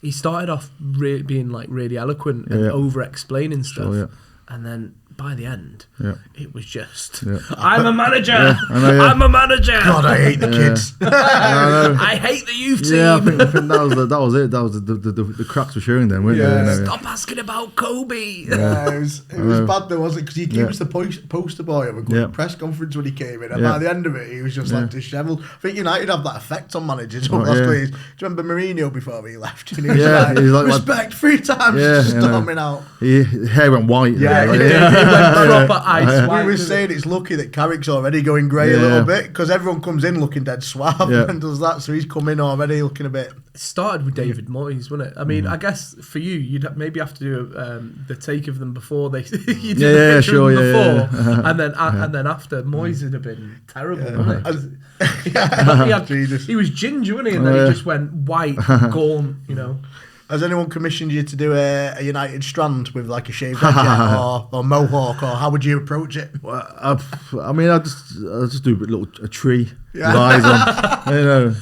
he started off being like really eloquent and over explaining stuff, and then by the end, it was just, I'm a manager. I'm a manager. God, I hate the kids. I hate the youth team. Yeah, I think that was it. That was the cracks were showing them, weren't they? Stop asking about Koby. Yeah, it was bad though, wasn't it? Because he was the poster boy of a good press conference when he came in, and by the end of it, he was just like dishevelled. I think United have that effect on managers. Last week. Do you remember Mourinho before he left? And he was like, respect 3 times, storming out. His hair went white. Proper ice white. We were saying it's lucky that Carrick's already going grey a little bit, because everyone comes in looking dead suave and does that, so he's come in already looking a bit. It started with David Moyes, wasn't it? I mean, I guess for you, you'd maybe have to do the take of them before they you did the picture of them before, and then after. Moyes would have been terrible, wouldn't it? He was ginger, wasn't he? And then he just went white, gone, Has anyone commissioned you to do a United strand with like a shaved head or mohawk, or how would you approach it? Well, I just do a tree with eyes on.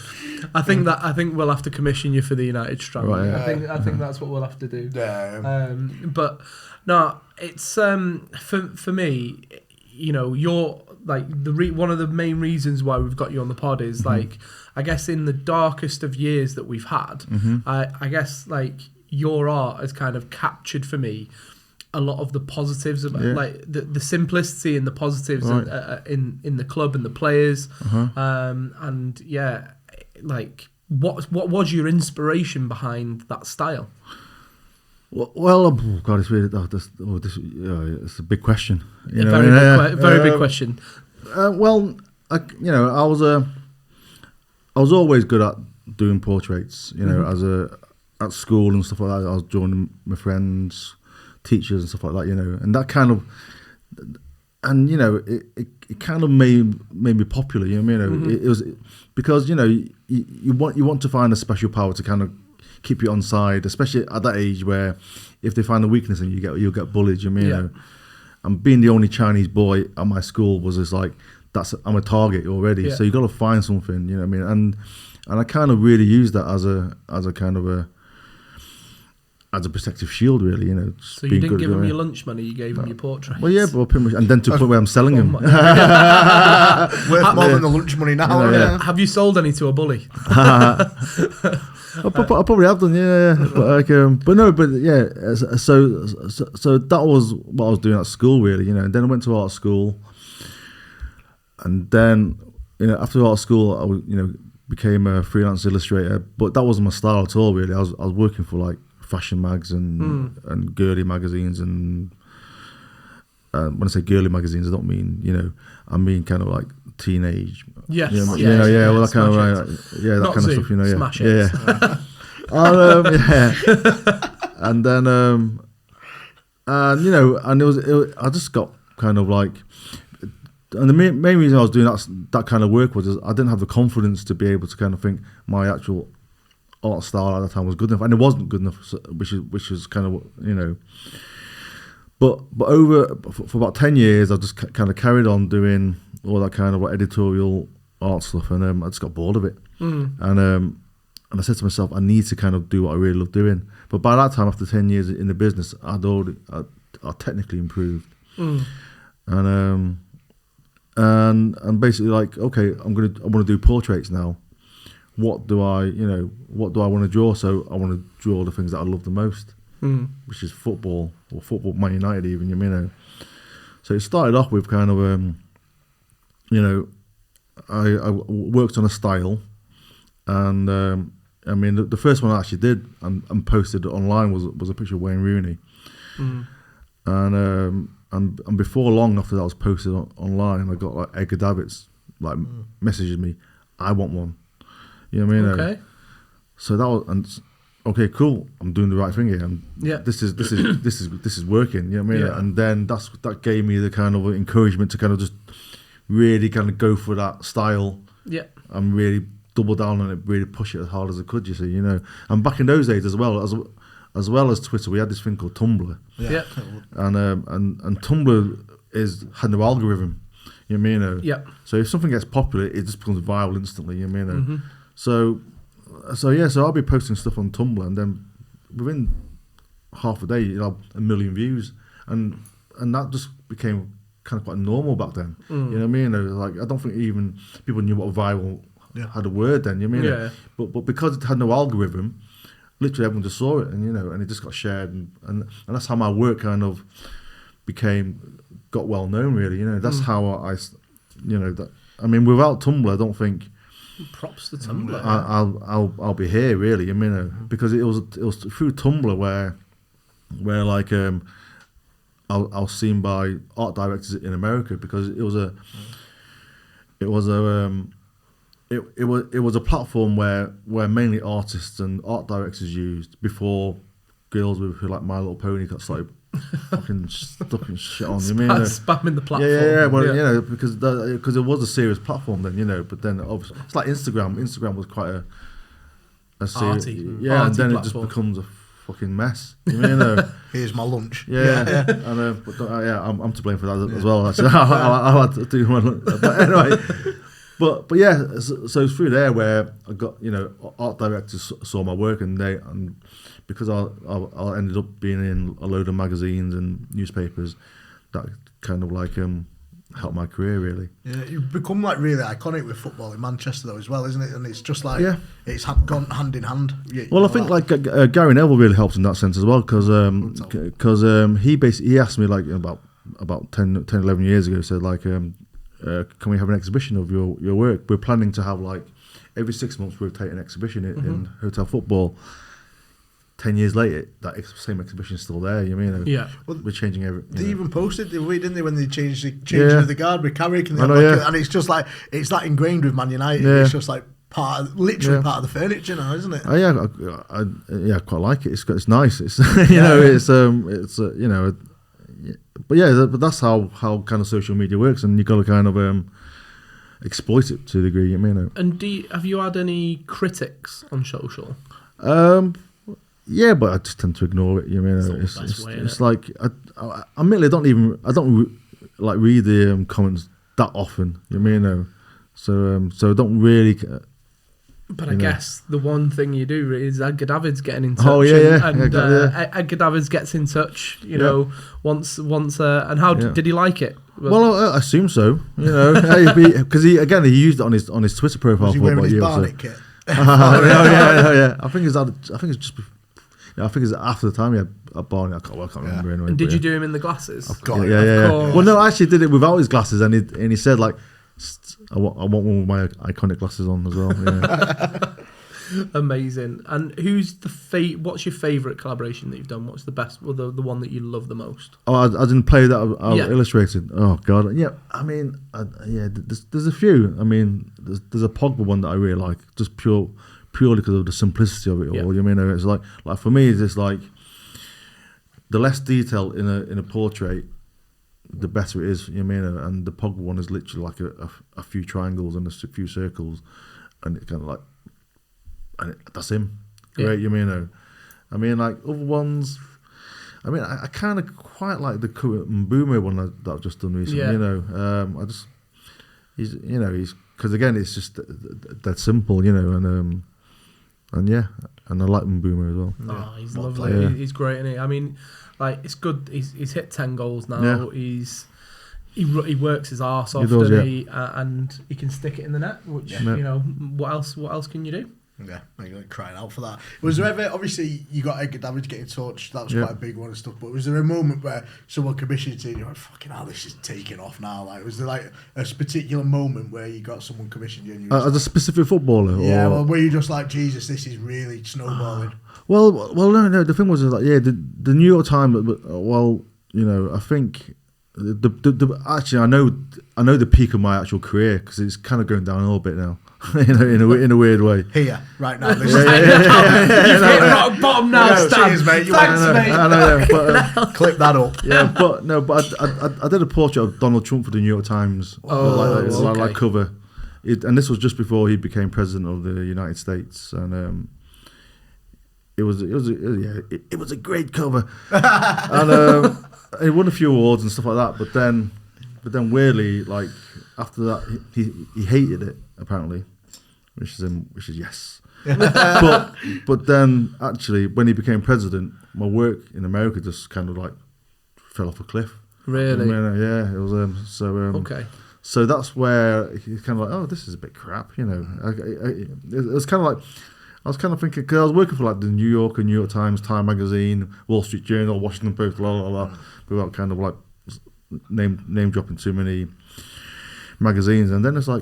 I think we'll have to commission you for the United strand. Right, I think that's what we'll have to do. Yeah. But no, it's for me. You're like one of the main reasons why we've got you on the pod is like, I guess in the darkest of years that we've had, I guess like your art has kind of captured for me a lot of the positives about like the simplicity and the positives in the club and the players, and like what was your inspiration behind that style? Well, God, it's really it's a big question. Very big question. I was always good at doing portraits. At school and stuff like that. I was drawing my friends, teachers and stuff like that. And that kind of, and it kind of made me popular. It was because you want to find a special power to kind of keep you on side, especially at that age where if they find a weakness in you, you'll get bullied. And and being the only Chinese boy at my school was just like, I'm a target already. Yeah. So you got to find something, you know what I mean? And I kind of really used that as a kind of as a protective shield, really, you know. So you didn't give him your lunch money, you gave him your portraits. Well, yeah, but pretty much, and then to the point where I'm selling them. Worth more than the lunch money now. You know, yeah. Have you sold any to a bully? I probably have done, yeah. But yeah. So that was what I was doing at school, really, you know. And then I went to art school, and then, you know, after art school, I was, you know, became a freelance illustrator. But that wasn't my style at all, really. I was working for like fashion mags and girly magazines, and when I say girly magazines, I don't mean, you know, I mean kind of like teenage. Yes. You know, well, that kind of that Not kind Zoo, of stuff, you know, yeah. Smash Yeah. Hits. Yeah. And then and you know, and I just got kind of like, and the main reason I was doing that kind of work was I didn't have the confidence to be able to kind of think my actual art style at the time was good enough, and it wasn't good enough, which is kind of, you know. But for about 10 years, I just kind of carried on doing all that kind of like editorial art stuff, and I just got bored of it. And I said to myself, I need to kind of do what I really love doing. But by that time, after 10 years in the business, I'd technically improved. And basically like, okay, I want to do portraits now. What do I want to draw? So I want to draw the things that I love the most, which is football, or football, Man United even, you know. So it started off with kind of, you know, I worked on a style, and I mean the first one I actually did and posted online was a picture of Wayne Rooney, and before long after that was posted online, I got like Edgar Davids like messages me, I want one. You know what I mean? Okay. So that was okay, cool. I'm doing the right thing here. This is working. You know what I mean? Yeah. And then that gave me the kind of encouragement to kind of just really kind of go for that style. Yeah. And really double down on it, really push it as hard as I could. You see, you know. And back in those days, as well as Twitter, we had this thing called Tumblr. Yeah. And Tumblr had no algorithm. You know what I mean? Yeah. So if something gets popular, it just becomes viral instantly. You know what I mean? So I'll be posting stuff on Tumblr, and then within half a day, you'll have 1 million views, and that just became kind of quite normal back then. You know what I mean? Like, I don't think even people knew what viral had a word then. You know what I mean? Yeah. But because it had no algorithm, literally everyone just saw it, and you know, and it just got shared, and that's how my work kind of got well known. Really, you know, that's how I you know, that. I mean, without Tumblr, I don't think. Props to Tumblr. I'll be here, really. I mean, because it was through Tumblr where like I was seen by art directors in America, because it was a platform where mainly artists and art directors used before girls with like My Little Pony got started fucking stuck and shit on. You mean spamming the platform? Yeah. Well, you know, because it was a serious platform then, you know. But then obviously it's like Instagram. Instagram was quite a serious, arty and then platform. it just becomes a fucking mess. You know. Here's my lunch. Yeah. And I'm to blame for that as well. Actually, I had to do my lunch. But anyway. But yeah, so through there where I got, you know, art directors saw my work, and because I ended up being in a load of magazines and newspapers, that kind of like helped my career, really. Yeah, you've become like really iconic with football in Manchester though as well, isn't it? And it's just like it's gone hand in hand. Well, I think like Gary Neville really helps in that sense as well, because he asked me like about 10, 11 years ago, said like. Can we have an exhibition of your work? We're planning to have like every 6 months rotate an exhibition in Hotel Football. 10 years later, that same exhibition is still there. You mean? Yeah. We're changing everything. They even posted, didn't they, when they changed of the guard with Carrick, and, and it's just like it's that ingrained with Man United. Yeah. It's just like part of the furniture now, isn't it? I quite like it. It's nice. It's you know, it's you know. But that's how kind of social media works, and you've got to kind of exploit it to a degree. You know. And have you had any critics on social? Yeah, but I just tend to ignore it. You know, it's like I admittedly I don't like read the comments that often. You know, so I don't really. But I guess the one thing you do is Edgar Davids getting in touch. Oh yeah, Edgar Davids gets in touch. You know, once. And how did he like it? Well, I assume so. You know, because he used it on his Twitter profile. Was he wearing his Barnet kit? yeah. I think it's after the time he had a Barnet. I can't remember anyway. And did you do him in the glasses? I've got it. Yeah. Well, no, I actually did it without his glasses, and he said like, I want one with my iconic glasses on as well. Yeah. Amazing. And what's your favourite collaboration that you've done? What's the best, or the one that you love the most? Oh, I didn't play that. I illustrated. Oh God, yeah. I mean, there's a few. I mean, there's a Pogba one that I really like, just purely because of the simplicity of it all. You know, it's like for me, it's just like the less detail in a portrait, the better it is. You know, and the Pogba one is literally like a few triangles and a few circles, and it's kind of like. And that's him. Great, you know. I mean, like other ones. I mean, I kind of quite like the Mbeumo one that I've just done recently. You know, he's because again, it's just that simple. You know, and I like Mbeumo as well. Oh, he's lovely. Yeah. He's great, isn't he? I mean, like it's good. He's hit 10 goals now. Yeah. He works his arse off, and he can stick it in the net. Which you know, what else can you do? Yeah, I'm crying out for that. Was there ever, obviously, you got Edgar Davids getting in touch, that was quite a big one and stuff, but was there a moment where someone commissioned you and you're like, fucking hell, this is taking off now? Like, was there like a particular moment where you got someone commissioned you and you as a specific footballer? Yeah, well, were you just like, Jesus, this is really snowballing? Well, no, the thing was like, the New York Times, well, you know, I think, actually, I know the peak of my actual career, because it's kind of going down a little bit now. in a weird way. Here, right now. You've hit rock bottom now, Stan. Cheers, mate. Thanks, mate. I know, but, clip that up. Yeah, but I did a portrait of Donald Trump for the New York Times, like cover, and this was just before he became president of the United States, and it was a great cover, and he won a few awards and stuff like that. But then weirdly, like after that, he hated it. Apparently, which is yes, but then actually when he became president, my work in America just kind of like fell off a cliff. Really? Yeah, it was okay. So that's where he's kind of like, oh, this is a bit crap, you know. It was kind of like I was kind of thinking, because I was working for like the New Yorker, New York Times, Time Magazine, Wall Street Journal, Washington Post, without kind of like name dropping too many magazines, and then it's like,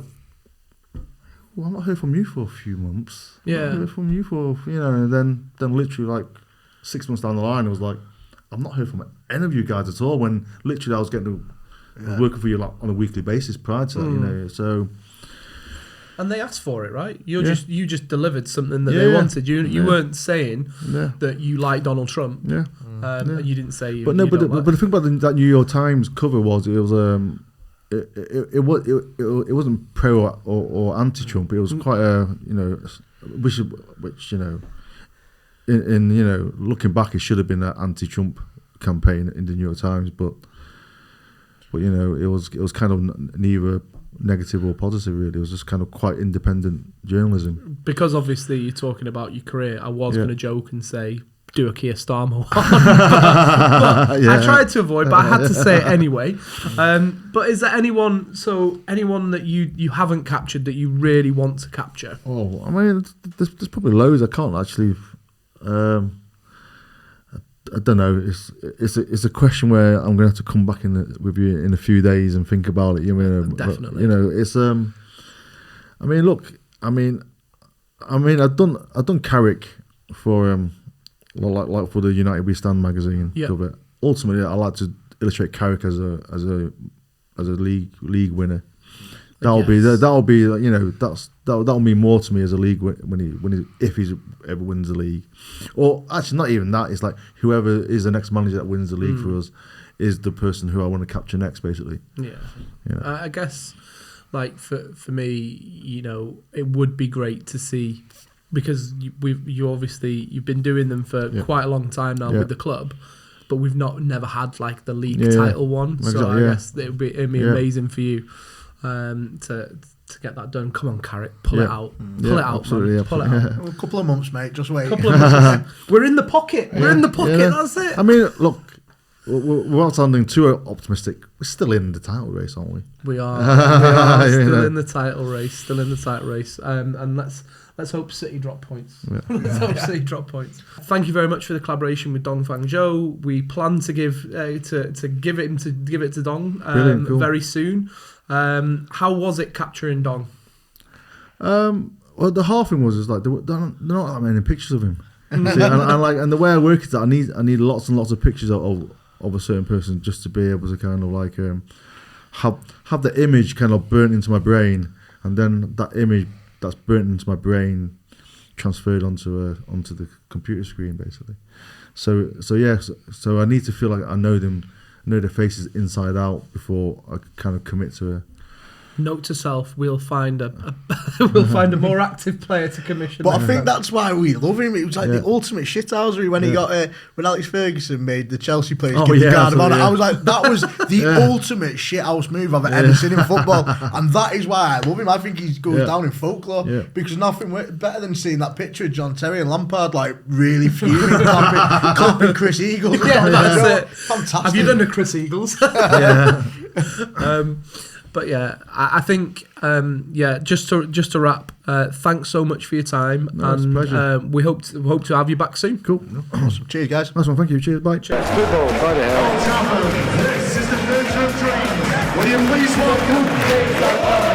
well, I've not heard from you for a few months. Yeah. I've not heard from you for, you know, and then literally like 6 months down the line, I was like, I've not heard from any of you guys at all, when literally I was working for you like on a weekly basis prior to that, you know, so. And they asked for it, right? You just delivered something that they wanted. You weren't saying that you like Donald Trump. Yeah. You didn't say you. But no, but the thing about that New York Times cover was it wasn't pro or anti-Trump. It was quite a, you know, which you know, in you know, looking back, it should have been an anti-Trump campaign in the New York Times, but you know, it was kind of neither negative or positive, really. It was just kind of quite independent journalism. Because obviously you're talking about your career, I was going to joke and say, do a Keir Starmer one. but I tried to avoid, but I had to say it anyway. But is there anyone that you haven't captured that you really want to capture? Oh, I mean, there's probably loads. I can't actually. I don't know. It's a question where I'm going to have to come back with you in a few days and think about it. You know, definitely. You know, it's I mean, look. I mean, I've done Carrick for like for the United We Stand magazine cover. Ultimately, I like to illustrate Carrick as a league winner. That'll be you know, that'll mean more to me as a league if he ever wins the league, or actually not even that. It's like whoever is the next manager that wins the league for us is the person who I want to capture next, basically. Yeah, you know. I guess like for me, you know, it would be great to see because you've been doing them for quite a long time now with the club, but we've never had like the league title one. Exactly, so I guess it'd be amazing for you to get that done. Come on, Carrick, pull it out. Pull it out, absolutely, man. Pull it out. A couple of months, mate. Just wait. We're in the pocket. We're in the pocket. That's it. I mean, look, we're not sounding too optimistic. We're still in the title race, aren't we? We are still in the title race. And let's hope City drop points. Let's hope City drop points. Thank you very much for the collaboration with Dong Fang Zhou. We plan to give it to Dong Cool. very soon. How was it capturing Dong? Well, the hard thing was like there are not that many pictures of him. See, and the way I work is that I need lots and lots of pictures of a certain person just to be able to kind of like have the image kind of burnt into my brain, and then that image that's burnt into my brain transferred onto the computer screen basically. So I need to feel like I know them, know their faces inside out before I kind of commit to a. Note to self: we'll find a more active player to commission. But I think that's why we love him. It was like the ultimate shithousery when he got when Alex Ferguson made the Chelsea players give the guard of honour. I was like, that was the ultimate shithouse move I've ever seen in football, and that is why I love him. I think he goes down in folklore because nothing better than seeing that picture of John Terry and Lampard like really fuming, clapping Chris Eagles. Yeah, that's it. Fantastic. Have you done a Chris Eagles? But yeah, I think just to wrap, thanks so much for your time, It's a pleasure. we hope to have you back soon. Cool. Awesome. Cheers, guys. Nice one. Thank you. Cheers. Bye. Cheers. Football, by the hell. Trafford, this is the future of dreams. Will you please welcome